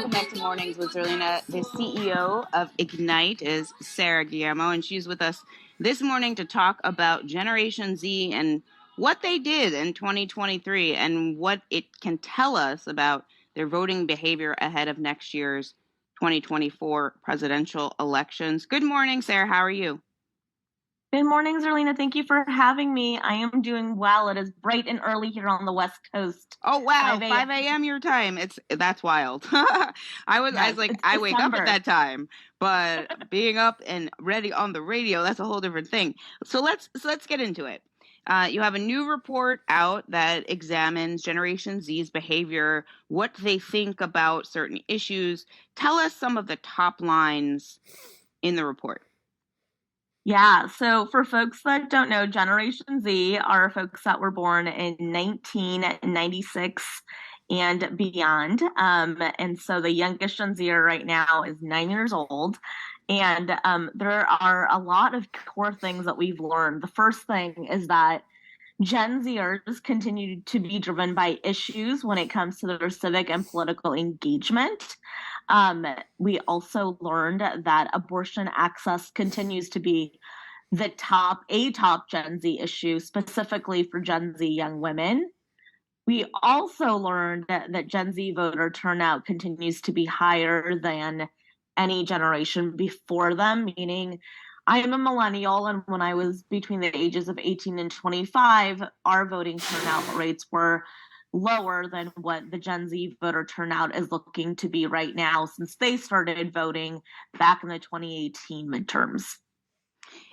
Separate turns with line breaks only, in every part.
Welcome back to Mornings with Zerlina. The CEO of IGNITE is Sara Guillermo, and she's with us this morning to talk about Generation Z and what they did in 2023 and what it can tell us about their voting behavior ahead of next year's 2024 presidential elections. Good morning, Sara. How are you?
Good morning, Zerlina. Thank you for having me. I am doing well. It is bright and early here on the West Coast.
Oh wow, 5 a.m. your time. That's wild. I was like, I wake up at that time, but being up and ready on the radio, that's a whole different thing. So let's get into it. You have a new report out that examines Generation Z's behavior, what they think about certain issues. Tell us some of the top lines in the report.
Yeah, so for folks that don't know, Generation Z are folks that were born in 1996 and beyond. And so the youngest Gen Zer right now is 9 years old. And there are a lot of core things that we've learned. The first thing is that Gen Zers continue to be driven by issues when it comes to their civic and political engagement. We also learned that abortion access continues to be a top Gen Z issue, specifically for Gen Z young women. We also learned that Gen Z voter turnout continues to be higher than any generation before them, meaning I am a millennial, and when I was between the ages of 18 and 25, our voting turnout rates were lower than what the Gen Z voter turnout is looking to be right now since they started voting back in the 2018 midterms.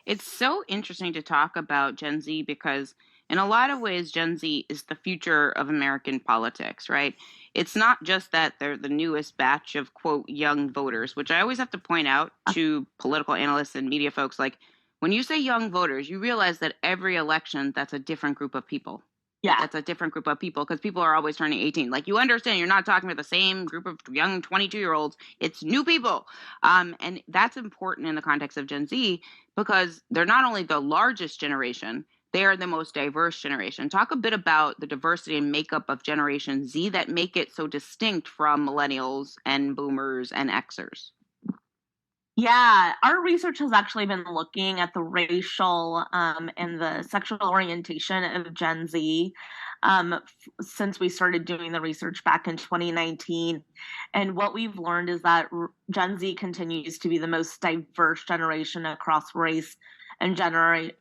It's so interesting to talk about Gen Z because in a lot of ways, Gen Z is the future of American politics, right? It's not just that they're the newest batch of, quote, young voters, which I always have to point out to political analysts and media folks. Like, when you say young voters, you realize that every election, that's a different group of people.
Yeah.
That's a different group of people because people are always turning 18. Like, you understand, you're not talking about the same group of young 22-year-olds. It's new people. And that's important in the context of Gen Z because they're not only the largest generation, they are the most diverse generation. Talk a bit about the diversity and makeup of Generation Z that make it so distinct from millennials and boomers and Xers.
Yeah, our research has actually been looking at the racial and the sexual orientation of Gen Z since we started doing the research back in 2019. And what we've learned is that Gen Z continues to be the most diverse generation across race and gender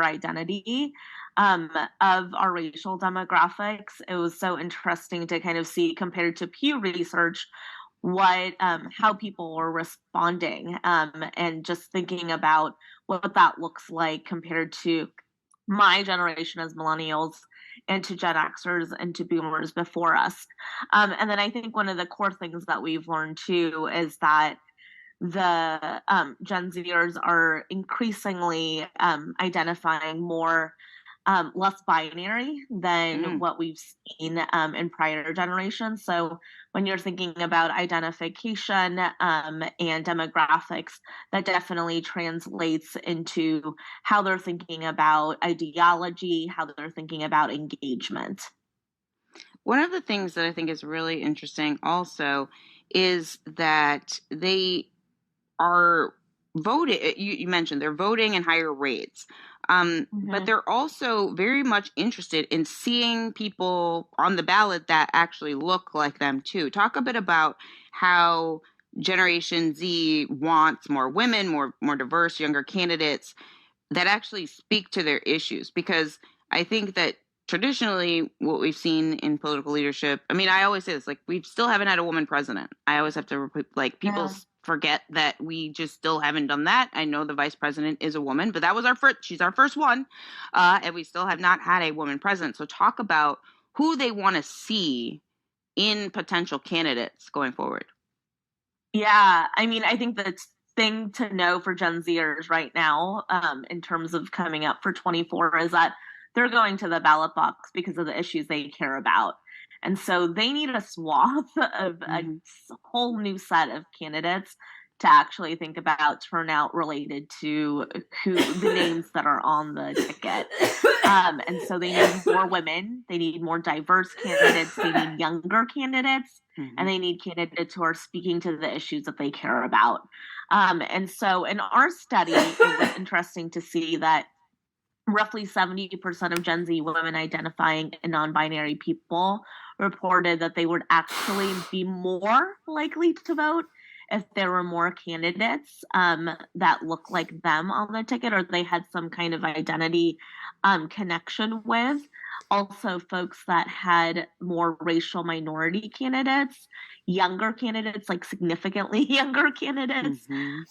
identity. Of our racial demographics. It was so interesting to kind of see compared to Pew Research how people are responding and just thinking about what that looks like compared to my generation as millennials and to Gen Xers and to boomers before us. And then I think one of the core things that we've learned too is that the Gen Zers are increasingly identifying more less binary than what we've seen in prior generations. So when you're thinking about identification and demographics, that definitely translates into how they're thinking about ideology, how they're thinking about engagement.
One of the things that I think is really interesting also is that they are voting. You mentioned they're voting in higher rates. But they're also very much interested in seeing people on the ballot that actually look like them too. Talk a bit about how Generation Z wants more women, more diverse, younger candidates that actually speak to their issues. Because I think that traditionally what we've seen in political leadership, I mean, I always say this, like, we still haven't had a woman president. I always have to, like, people forget that we just still haven't done that. I know the vice president is a woman, but that was she's our first one. And we still have not had a woman president. So talk about who they want to see in potential candidates going forward.
Yeah, I mean, I think the thing to know for Gen Zers right now in terms of coming up for 24 is that they're going to the ballot box because of the issues they care about. And so they need a swath of a whole new set of candidates to actually think about turnout related to who the names that are on the ticket. And so they need more women, they need more diverse candidates, they need younger candidates, and
Mhm.
they need candidates who are speaking to the issues that they care about. And so in our study, it was interesting to see that roughly 70% of Gen Z women identifying and non binary people reported that they would actually be more likely to vote if there were more candidates that look like them on the ticket or they had some kind of identity connection with. Also, folks that had more racial minority candidates, younger candidates, like significantly younger candidates,
Mhm.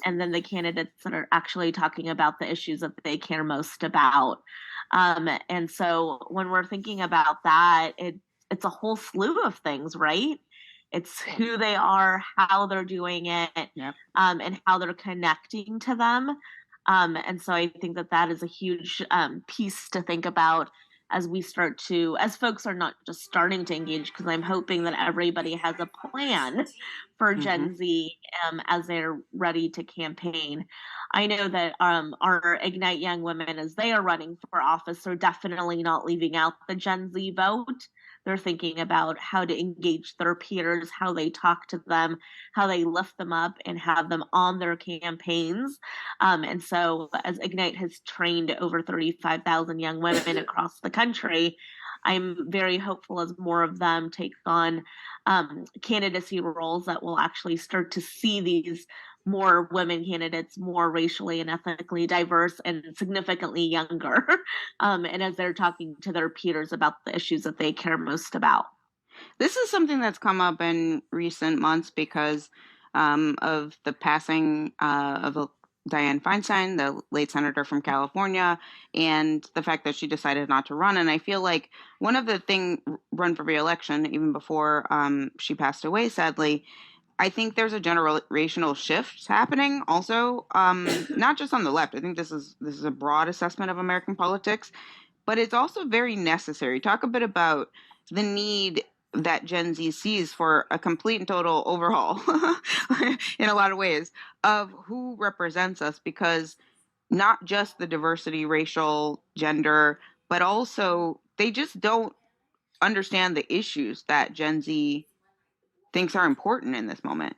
and then the candidates that are actually talking about the issues that they care most about. And so when we're thinking about that, it's a whole slew of things, right? It's who they are, how they're doing it,
Yep.
and how they're connecting to them. And so I think that that is a huge piece to think about as we start to, as folks are not just starting to engage, because I'm hoping that everybody has a plan for
Mhm.
Gen Z as they're ready to campaign. I know that our Ignite Young Women, as they are running for office, are definitely not leaving out the Gen Z vote. They're thinking about how to engage their peers, how they talk to them, how they lift them up and have them on their campaigns. And so, as Ignite has trained over 35,000 young women across the country, I'm very hopeful as more of them take on candidacy roles that will actually start to see these more women candidates, more racially and ethnically diverse, and significantly younger. And as they're talking to their peers about the issues that they care most about.
This is something that's come up in recent months because of the passing of Dianne Feinstein, the late senator from California, and the fact that she decided not to run. And I feel like one of the thing run for reelection, even before she passed away, sadly, I think there's a generational shift happening. Also, not just on the left. I think this is a broad assessment of American politics, but it's also very necessary. Talk a bit about the need that Gen Z sees for a complete and total overhaul in a lot of ways of who represents us, because not just the diversity, racial, gender, but also they just don't understand the issues that Gen Z thinks are important in this moment.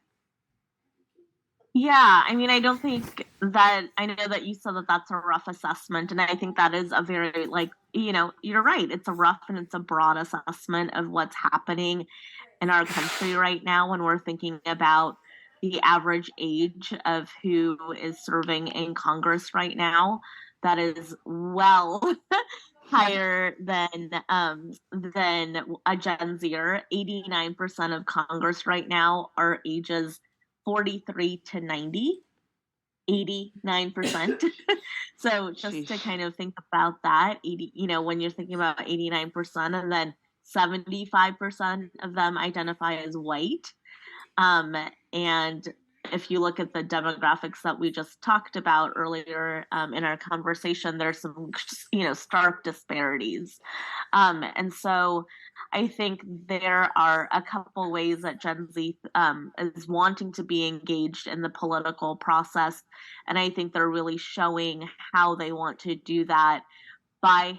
Yeah, I mean, I don't think that I know that you said that that's a rough assessment, and I think that is a very like you're right. It's a rough and it's a broad assessment of what's happening in our country right now when we're thinking about the average age of who is serving in Congress right now. That is well higher than a Gen Zer. 89% of Congress right now are ages 43 to 90. 89%. So just to
Sheesh.
kind of think about that, 80, when you're thinking about 89% and then 75% of them identify as white. Um, and if you look at the demographics that we just talked about earlier in our conversation, there's some, stark disparities. And so I think there are a couple ways that Gen Z is wanting to be engaged in the political process. And I think they're really showing how they want to do that by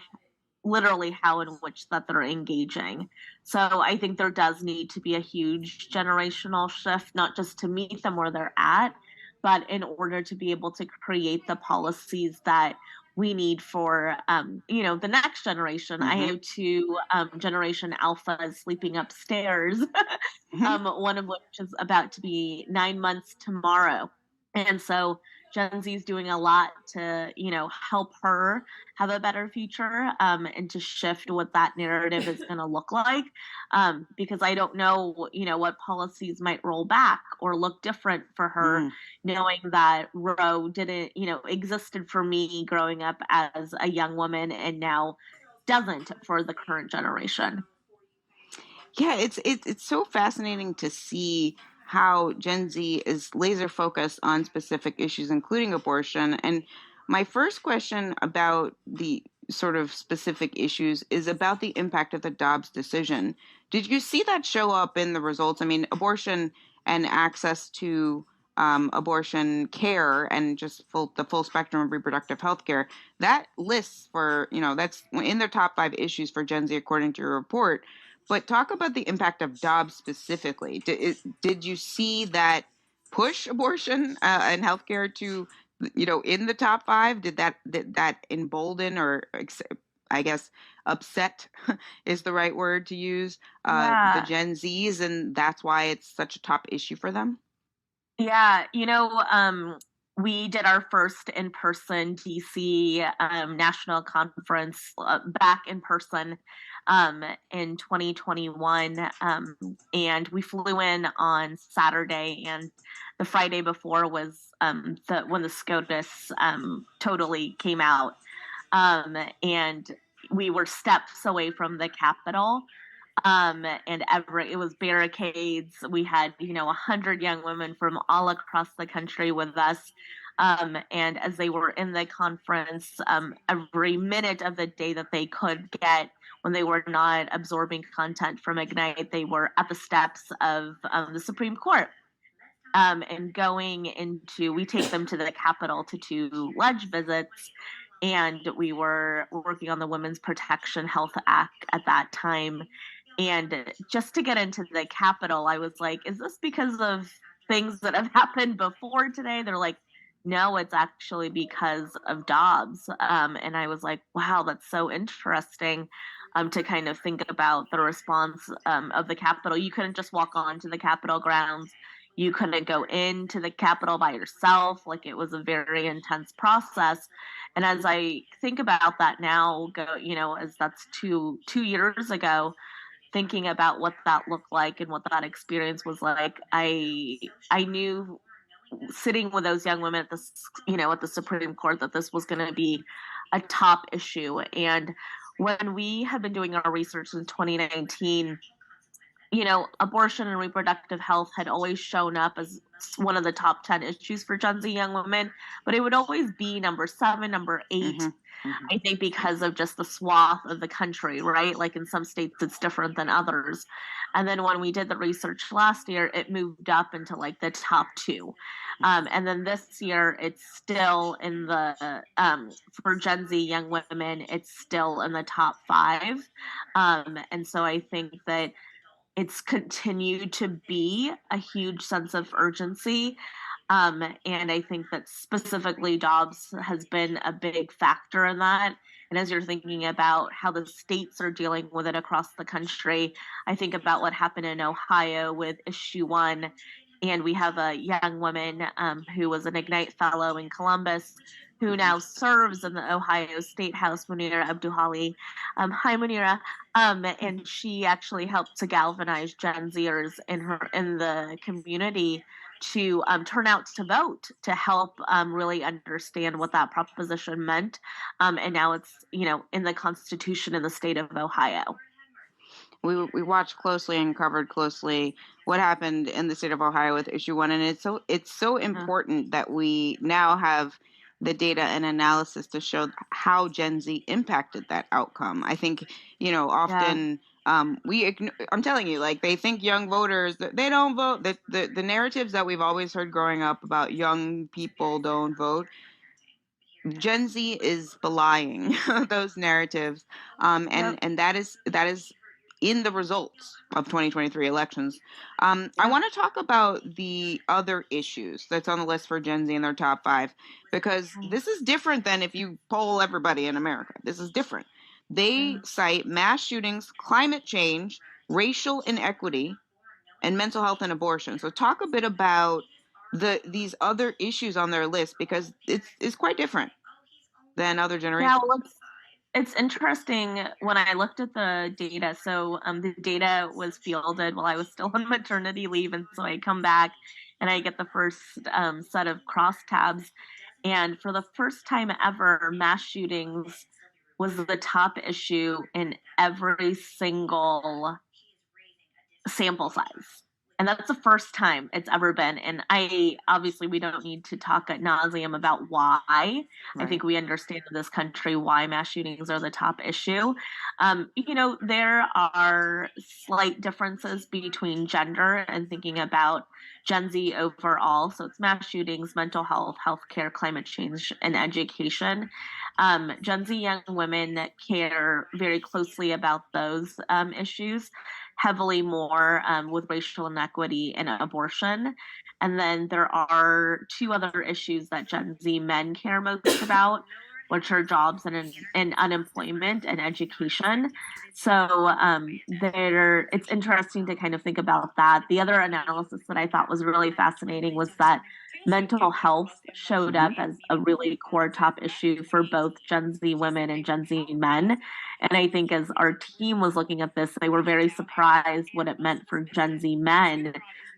literally how in which that they're engaging. So I think there does need to be a huge generational shift, not just to meet them where they're at, but in order to be able to create the policies that we need for the next generation. I
Mm-hmm.
have two generation alphas sleeping upstairs, one of which is about to be 9 months tomorrow. And so Gen Z is doing a lot to, help her have a better future and to shift what that narrative is going to look like. Because I don't know, what policies might roll back or look different for her,
Mm.
knowing that Roe didn't, existed for me growing up as a young woman and now doesn't for the current generation.
Yeah, it's so fascinating to see how Gen Z is laser focused on specific issues, including abortion. And my first question about the sort of specific issues is about the impact of the Dobbs decision. Did you see that show up in the results? I mean, abortion and access to abortion care and just the full spectrum of reproductive health care. That lists for, that's in their top 5 issues for Gen Z, according to your report. But talk about the impact of Dobbs specifically. Did you see that push abortion and healthcare to, in the top 5? Did that embolden or, I guess, upset is the right word to use, the
Yeah.
Gen Zs, and that's why it's such a top issue for them?
Yeah, we did our first in-person DC national conference back in person in 2021, and we flew in on Saturday, and the Friday before was when the SCOTUS totally came out, and we were steps away from the Capitol, and it was barricades. We had 100 young women from all across the country with us, and as they were in the conference, every minute of the day that they could get, when they were not absorbing content from Ignite, they were at the steps of the Supreme Court, and we take them to the Capitol to 2 ledge visits, and we were working on the Women's Protection Health Act at that time. And just to get into the Capitol, I was like, is this because of things that have happened before today? They're like, no, it's actually because of Dobbs. And I was like, wow, that's so interesting, to kind of think about the response of the Capitol. You couldn't just walk onto the Capitol grounds. You couldn't go into the Capitol by yourself. Like, it was a very intense process. And as I think about that now, as that's two years ago, thinking about what that looked like and what that experience was like, I knew, sitting with those young women at the Supreme Court, that this was going to be a top issue. And when we had been doing our research in 2019, abortion and reproductive health had always shown up as one of the top 10 issues for Gen Z young women, but it would always be number 7, number 8.
Mm-hmm. Mm-hmm.
I think because of just the swath of the country, right? Like, in some states, it's different than others. And then when we did the research last year, it moved up into like the top 2. And then this year, it's still in for Gen Z young women, it's still in the top 5. And so I think that it's continued to be a huge sense of urgency. And I think that specifically Dobbs has been a big factor in that. And as you're thinking about how the states are dealing with it across the country, I think about what happened in Ohio with issue 1. And we have a young woman who was an Ignite fellow in Columbus, who now serves in the Ohio State House, Munira Abduhali. Hi, Munira. And she actually helped to galvanize Gen Zers in the community to turn out to vote, to help really understand what that proposition meant. And now it's in the Constitution in the state of Ohio.
We watched closely and covered closely what happened in the state of Ohio with issue 1, and it's so important that we now have the data and analysis to show how Gen Z impacted that outcome. I think often. I'm telling you, like, they think young voters, they don't vote. The narratives that we've always heard growing up about young people don't vote, Gen Z is belying those narratives, and that is in the results of 2023 elections. I want to talk about the other issues that's on the list for Gen Z in their top 5, because this is different than if you poll everybody in America. This is different. They cite mass shootings, climate change, racial inequity, and mental health and abortion. So talk a bit about these other issues on their list, because it's quite different than other generations.
Yeah, well, it's interesting when I looked at the data. So the data was fielded while I was still on maternity leave, and so I come back and I get the first set of crosstabs. And for the first time ever, mass shootings was the top issue in every single sample size. And that's the first time it's ever been. And obviously, we don't need to talk ad nauseum about why. I
Right.
think we understand in this country why mass shootings are the top issue. There are slight differences between gender and thinking about Gen Z overall. So it's mass shootings, mental health, healthcare, climate change, and education. Gen Z young women care very closely about those issues, heavily more with racial inequity and abortion. And then there are two other issues that Gen Z men care most about, which are jobs and unemployment and education. So it's interesting to kind of think about that. The other analysis that I thought was really fascinating was that mental health showed
Hmm.
up as a really core top issue for both Gen Z women and Gen Z men. And I think as our team was looking at this, they were very surprised what it meant for Gen Z men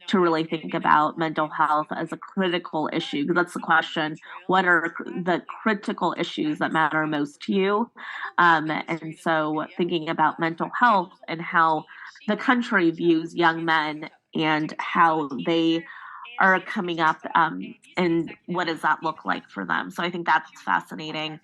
to really think about mental health as a critical issue. Because that's the question: what are the critical issues that matter most to you? And so thinking about mental health and how the country views young men and how they are coming up, and what does that look like for them? So I think that's fascinating.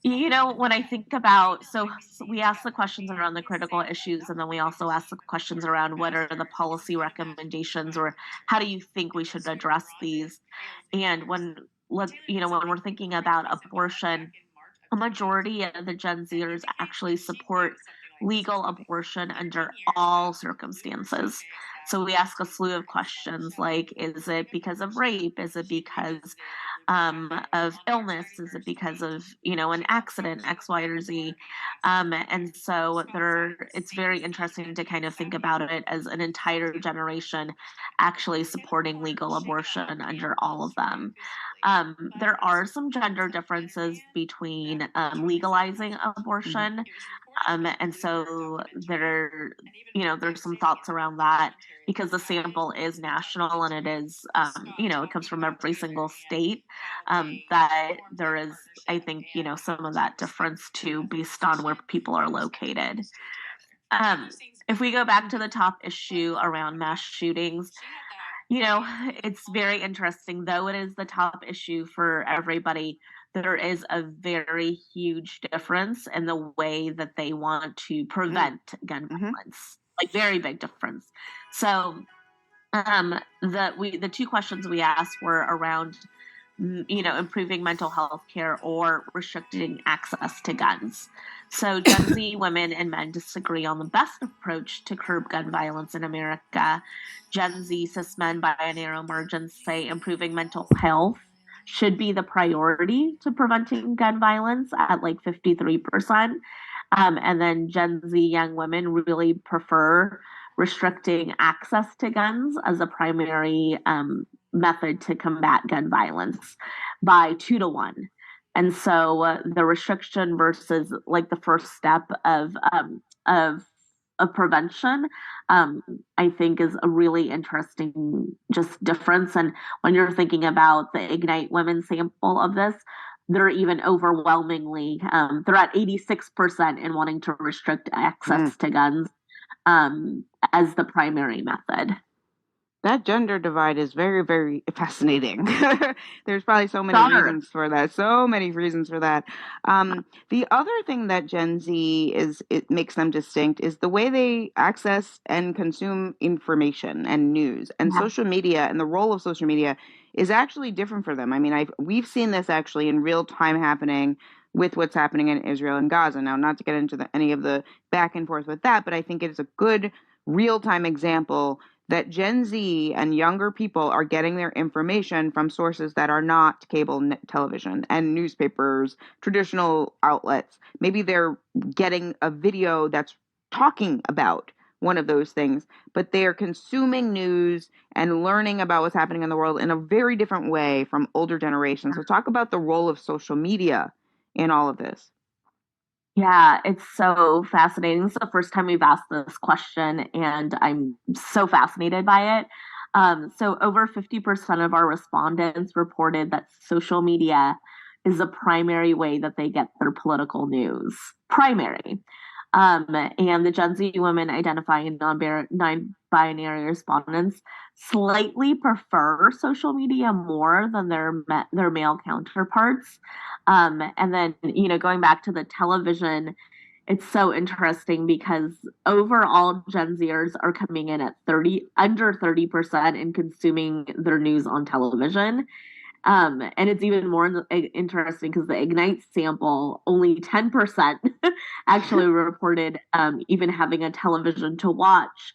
When I think about, so we ask the questions around the critical issues, and then we also ask the questions around what are the policy recommendations, or how do you think we should address these? And when we're thinking about abortion, a majority of the Gen Zers actually support legal abortion under all circumstances. So we ask a slew of questions like, is it because of rape? Is it because of illness? Is it because of an accident, X, Y, or Z? And so it's very interesting to kind of think about it as an entire generation actually supporting legal abortion under all of them. There are some gender differences between legalizing
Hmm.
abortion, and so there's some thoughts around that because the sample is national and it is, it comes from every single state. That there is, I think, some of that difference too, based on where people are located. Um, if we go back to the top issue around mass shootings, you know, it's very interesting, though it is the top issue for everybody. There is a very huge difference in the way that they want to prevent gun
Mm-hmm.
violence, like very big difference. So, the two questions we asked were around, improving mental health care or restricting access to guns. So Gen Z women and men disagree on the best approach to curb gun violence in America. Gen Z cis men by a narrow margin say improving mental health should be the priority to preventing gun violence at like 53%. And then Gen Z young women really prefer restricting access to guns as a primary method to combat gun violence by 2 to 1. And so the restriction versus like the first step of prevention, um, I think is a really interesting just difference. And when you're thinking about the IGNITE women sample of this, they're even overwhelmingly, they're at 86% in wanting to restrict access to guns um, as the primary method.
That gender divide is very, very fascinating. There's probably so many
Sure.
reasons for that. So many reasons for that. The other thing that Gen Z it makes them distinct is the way they access and consume information and news and
Yeah.
social media, and the role of social media is actually different for them. I mean, we've seen this actually in real time happening with what's happening in Israel and Gaza. Now, not to get into any of the back and forth with that, but I think it is a good real time example that Gen Z and younger people are getting their information from sources that are not cable television and newspapers, traditional outlets. Maybe they're getting a video that's talking about one of those things, but they are consuming news and learning about what's happening in the world in a very different way from older generations. So, talk about the role of social media in all of this.
Yeah, it's so fascinating. This is the first time we've asked this question, and I'm so fascinated by it. So, over 50% of our respondents reported that social media is the primary way that they get their political news. Primary. And the Gen Z women identifying non-binary respondents slightly prefer social media more than their male counterparts. And then, going back to the television, it's so interesting because overall Gen Zers are coming in at under 30% in consuming their news on television. And it's even more interesting because the IGNITE sample, only 10% actually reported even having a television to watch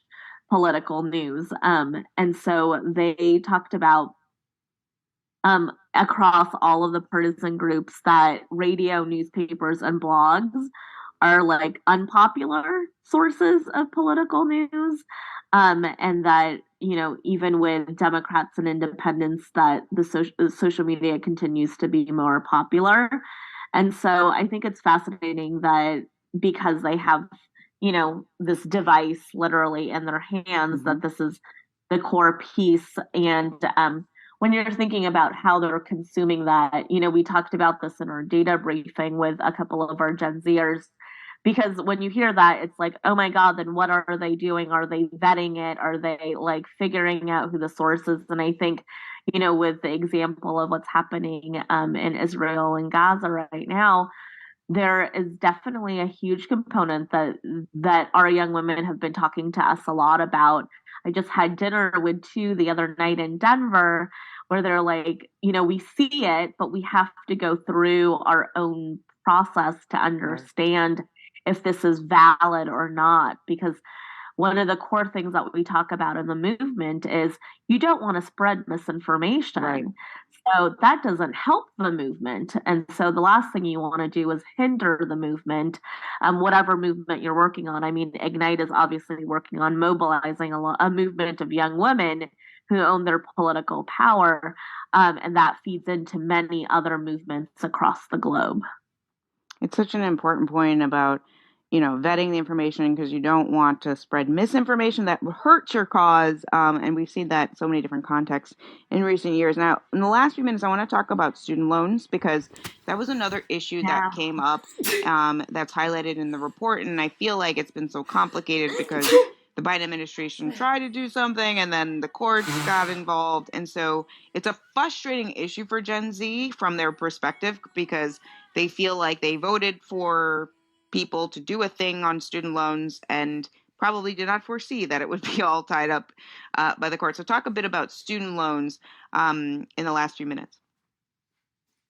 political news. And so they talked about across all of the partisan groups that radio, newspapers, and blogs are like unpopular sources of political news. And that, even with Democrats and independents, that the social media continues to be more popular. And so I think it's fascinating that because they have, this device literally in their hands, that this is the core piece. And when you're thinking about how they're consuming that, we talked about this in our data briefing with a couple of our Gen Zers, because when you hear that, it's like, oh my God, then what are they doing? Are they vetting it? Are they like figuring out who the source is? And I think, with the example of what's happening in Israel and Gaza right now, there is definitely a huge component that our young women have been talking to us a lot about. I just had dinner with two the other night in Denver where they're like, we see it, but we have to go through our own process to understand if this is valid or not. Because one of the core things that we talk about in the movement is you don't want to spread misinformation.
Right.
So that doesn't help the movement. And so the last thing you want to do is hinder the movement, whatever movement you're working on. I mean, IGNITE is obviously working on mobilizing a movement of young women who own their political power. And that feeds into many other movements across the globe.
It's such an important point about, vetting the information because you don't want to spread misinformation that hurts your cause. And we've seen that in so many different contexts in recent years. Now, in the last few minutes, I want to talk about student loans because that was another issue that came up that's highlighted in the report. And I feel like it's been so complicated because the Biden administration tried to do something and then the courts got involved. And so it's a frustrating issue for Gen Z from their perspective because they feel like they voted for people to do a thing on student loans and probably did not foresee that it would be all tied up by the court. So talk a bit about student loans in the last few minutes.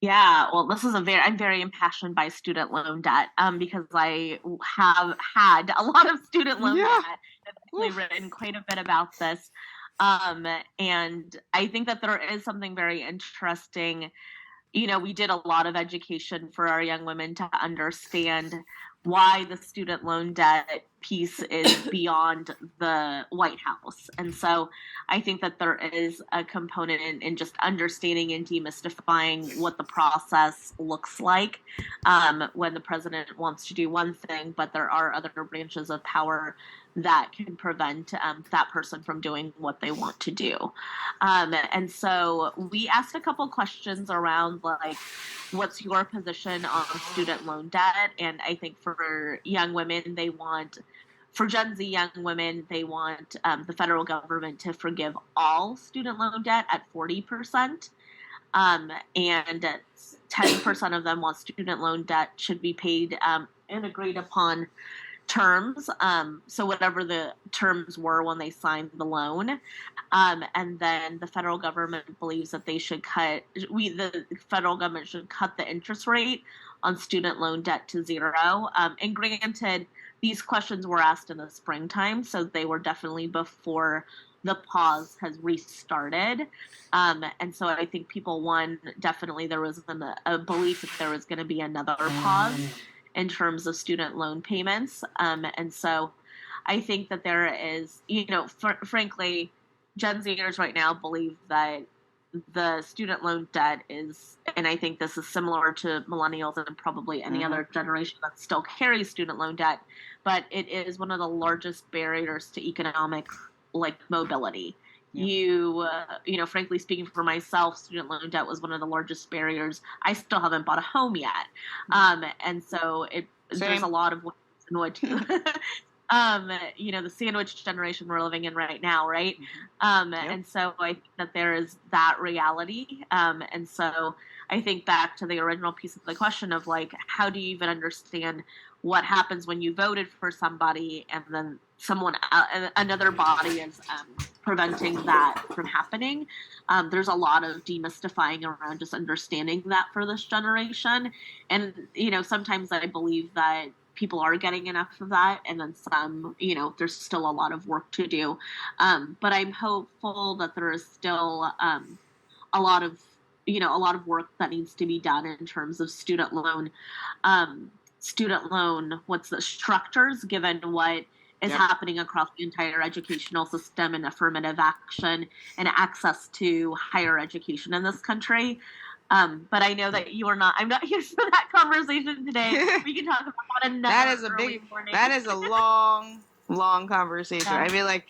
Yeah, well, I'm very impassioned by student loan debt because I have had a lot of student loan debt. I've actually written quite a bit about this. And I think that there is something very interesting. We did a lot of education for our young women to understand why the student loan debt piece is beyond the White House. And so I think that there is a component in just understanding and demystifying what the process looks like when the president wants to do one thing, but there are other branches of power that can prevent that person from doing what they want to do. And so we asked a couple questions around like, what's your position on student loan debt? And I think for young women, for Gen Z young women, they want the federal government to forgive all student loan debt at 40%. And 10% of them want student loan debt should be paid and agreed upon terms. So whatever the terms were when they signed the loan. And then the federal government believes that the federal government should cut the interest rate on student loan debt to zero. And granted, these questions were asked in the springtime, so they were definitely before the pause has restarted. And so I think definitely there was a belief that there was going to be another pause in terms of student loan payments. And so I think that there is, frankly, Gen Zers right now believe that the student loan debt is, and I think this is similar to millennials and probably any other generation that still carries student loan debt, but it is one of the largest barriers to economic mobility. Frankly speaking, for myself, student loan debt was one of the largest barriers. I still haven't bought a home yet. And so there's a lot of ways sandwich. The sandwich generation we're living in right now, right?
Yep.
And so I think that there is that reality. And so I think back to the original piece of the question of like, how do you even understand what happens when you voted for somebody and then another body is preventing that from happening? There's a lot of demystifying around just understanding that for this generation. And, sometimes I believe that people are getting enough of that, and then some, there's still a lot of work to do. But I'm hopeful that there is still a lot of a lot of work that needs to be done in terms of student loan what's the structures, given what is
Yep.
happening across the entire educational system and affirmative action and access to higher education in this country. But I know that I'm not here for that conversation today. We can talk about that
That
another
is a
early
big,
morning.
that is a long, long conversation.
Yeah,
I feel like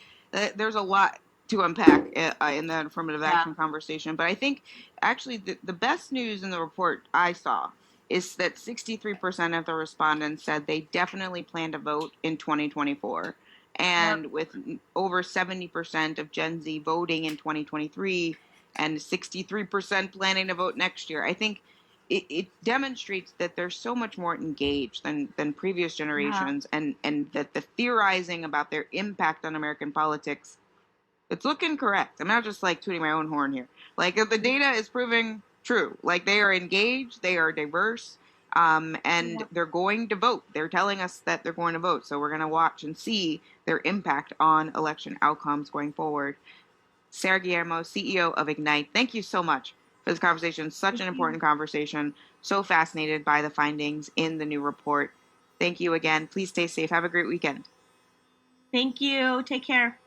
there's a lot to unpack in that affirmative
yeah,
action conversation. But I think actually the best news in the report I saw is that 63% of the respondents said they definitely plan to vote in 2024.
yep,
And with over 70% of Gen Z voting in 2023 and 63% planning to vote next year, I think it demonstrates that they're so much more engaged than previous
yeah,
generations, and that the theorizing about their impact on American politics, it's looking correct. I'm not just like tooting my own horn here. Like the data is proving true. Like they are engaged, they are diverse, and
yep.
they're going to vote. They're telling us that they're going to vote. So we're going to watch and see their impact on election outcomes going forward. Sara Guillermo, CEO of IGNITE, thank you so much for this conversation. Such
Thank
an
you.
important conversation. So fascinated by the findings in the new report. Thank you again. Please stay safe. Have a great weekend.
Thank you. Take care.